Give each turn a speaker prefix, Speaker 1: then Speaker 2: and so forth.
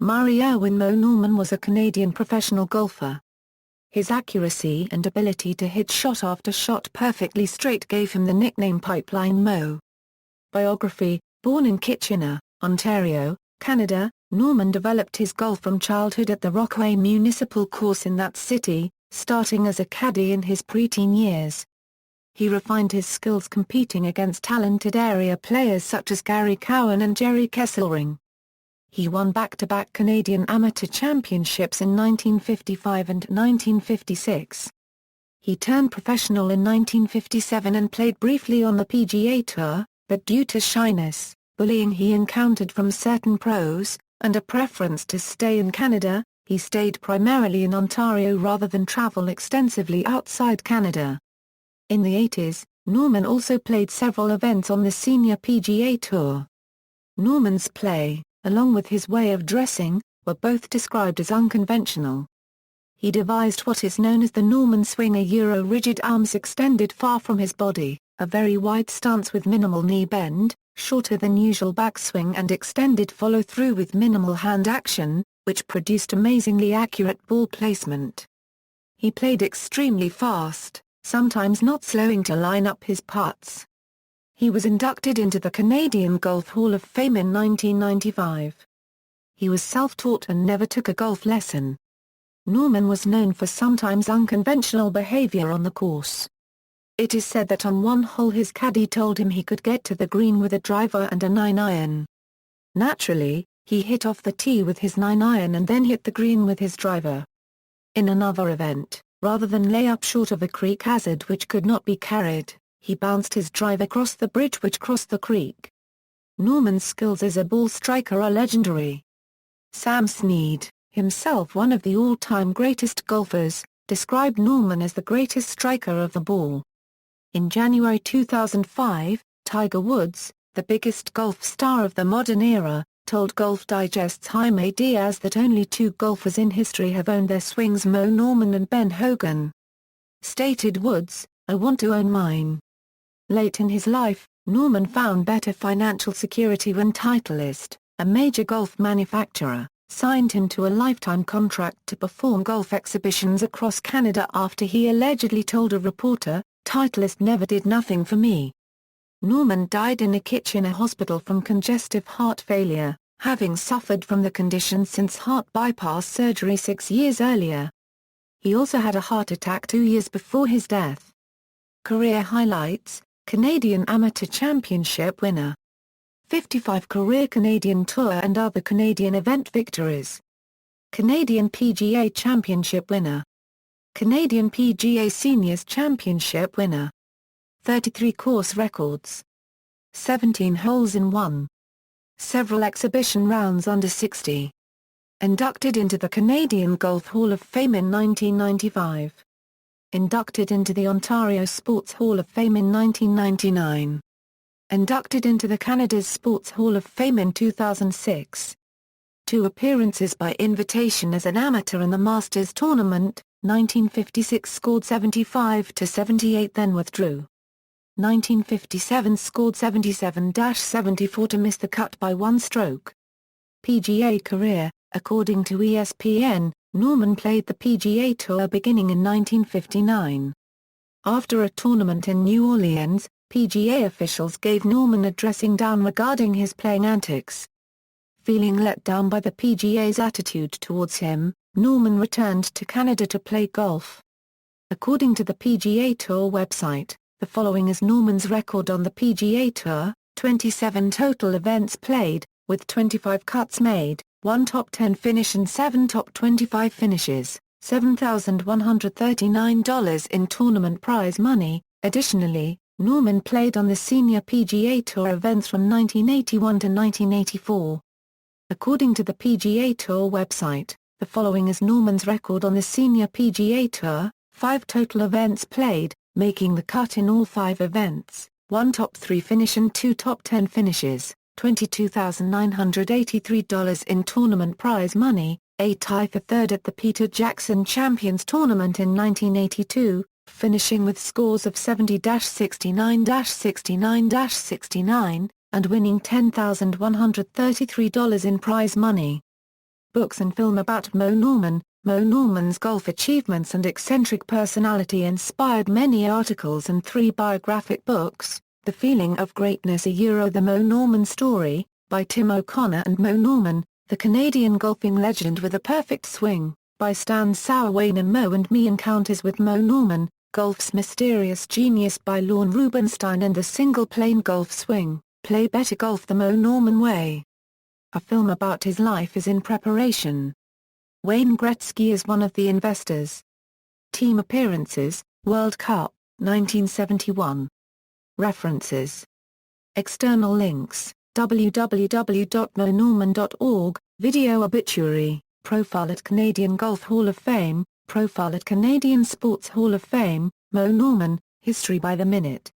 Speaker 1: Murray Irwin. Moe Norman was a Canadian professional golfer. His accuracy and ability to hit shot after shot perfectly straight gave him the nickname Pipeline Moe. Biography. Born in Kitchener, Ontario, Canada, Norman developed his golf from childhood at the Rockaway Municipal Course in that city, starting as a caddy in his preteen years. He refined his skills competing against talented area players such as Gary Cowan and Jerry Kesselring. He won back-to-back Canadian Amateur Championships in 1955 and 1956. He turned professional in 1957 and played briefly on the PGA Tour, but due to shyness, bullying he encountered from certain pros, and a preference to stay in Canada, he stayed primarily in Ontario rather than travel extensively outside Canada. In the 80s, Norman also played several events on the Senior PGA Tour. Norman's play, along with his way of dressing, were both described as unconventional. He devised what is known as the Norman swing, a rigid arms extended far from his body, a very wide stance with minimal knee bend, shorter than usual backswing and extended follow-through with minimal hand action, which produced amazingly accurate ball placement. He played extremely fast, sometimes not slowing to line up his putts. He was inducted into the Canadian Golf Hall of Fame in 1995. He was self-taught and never took a golf lesson. Norman was known for sometimes unconventional behavior on the course. It is said that on one hole his caddy told him he could get to the green with a driver and a 9-iron. Naturally, he hit off the tee with his 9-iron and then hit the green with his driver. In another event, rather than lay up short of a creek hazard which could not be carried, he bounced his drive across the bridge which crossed the creek. Norman's skills as a ball striker are legendary. Sam Snead, himself one of the all-time greatest golfers, described Norman as the greatest striker of the ball. In January 2005, Tiger Woods, the biggest golf star of the modern era, told Golf Digest's Jaime Diaz that only two golfers in history have owned their swings: Moe Norman and Ben Hogan. Stated Woods, "I want to own mine." Late in his life, Norman found better financial security when Titleist, a major golf manufacturer, signed him to a lifetime contract to perform golf exhibitions across Canada after he allegedly told a reporter, "Titleist never did nothing for me." Norman died in a Kitchener hospital from congestive heart failure, having suffered from the condition since heart bypass surgery 6 years earlier. He also had a heart attack 2 years before his death. Career highlights: Canadian Amateur Championship winner. 55 career Canadian Tour and other Canadian event victories. Canadian PGA Championship winner. Canadian PGA Seniors Championship winner. 33 course records. 17 holes in one. Several exhibition rounds under 60. Inducted into the Canadian Golf Hall of Fame in 1995. Inducted into the Ontario Sports Hall of Fame in 1999. Inducted into the Canada's Sports Hall of Fame in 2006. 2 appearances by invitation as an amateur in the Masters Tournament, 1956 scored 75-78 then withdrew. 1957 scored 77-74 to miss the cut by 1 stroke. PGA career: according to ESPN, Norman played the PGA Tour beginning in 1959. After a tournament in New Orleans, PGA officials gave Norman a dressing down regarding his playing antics. Feeling let down by the PGA's attitude towards him, Norman returned to Canada to play golf. According to the PGA Tour website, the following is Norman's record on the PGA Tour: 27 total events played, with 25 cuts made, 1 top 10 finish and 7 top 25 finishes, $7,139 in tournament prize money. Additionally, Norman played on the Senior PGA Tour events from 1981 to 1984. According to the PGA Tour website, the following is Norman's record on the Senior PGA Tour: 5 total events played, making the cut in all 5 events, 1 top 3 finish and 2 top 10 finishes, $22,983 in tournament prize money, a tie for third at the Peter Jackson Champions Tournament in 1982, finishing with scores of 70-69-69-69, and winning $10,133 in prize money. Books and film about Moe Norman. Moe Norman's golf achievements and eccentric personality inspired many articles and 3 biographic books: The Feeling of Greatness, The Moe Norman Story, by Tim O'Connor, and Moe Norman, the Canadian golfing legend with a perfect swing, by Stan Sauerwein, and Moe and Me, Encounters with Moe Norman, Golf's Mysterious Genius, by Lorne Rubinstein, and The Single Plane Golf Swing, Play Better Golf the Moe Norman Way. A film about his life is in preparation. Wayne Gretzky is one of the investors. Team appearances: World Cup, 1971. References. External links: www.moenorman.org, video obituary, profile at Canadian Golf Hall of Fame, profile at Canadian Sports Hall of Fame, Moe Norman, History by the Minute.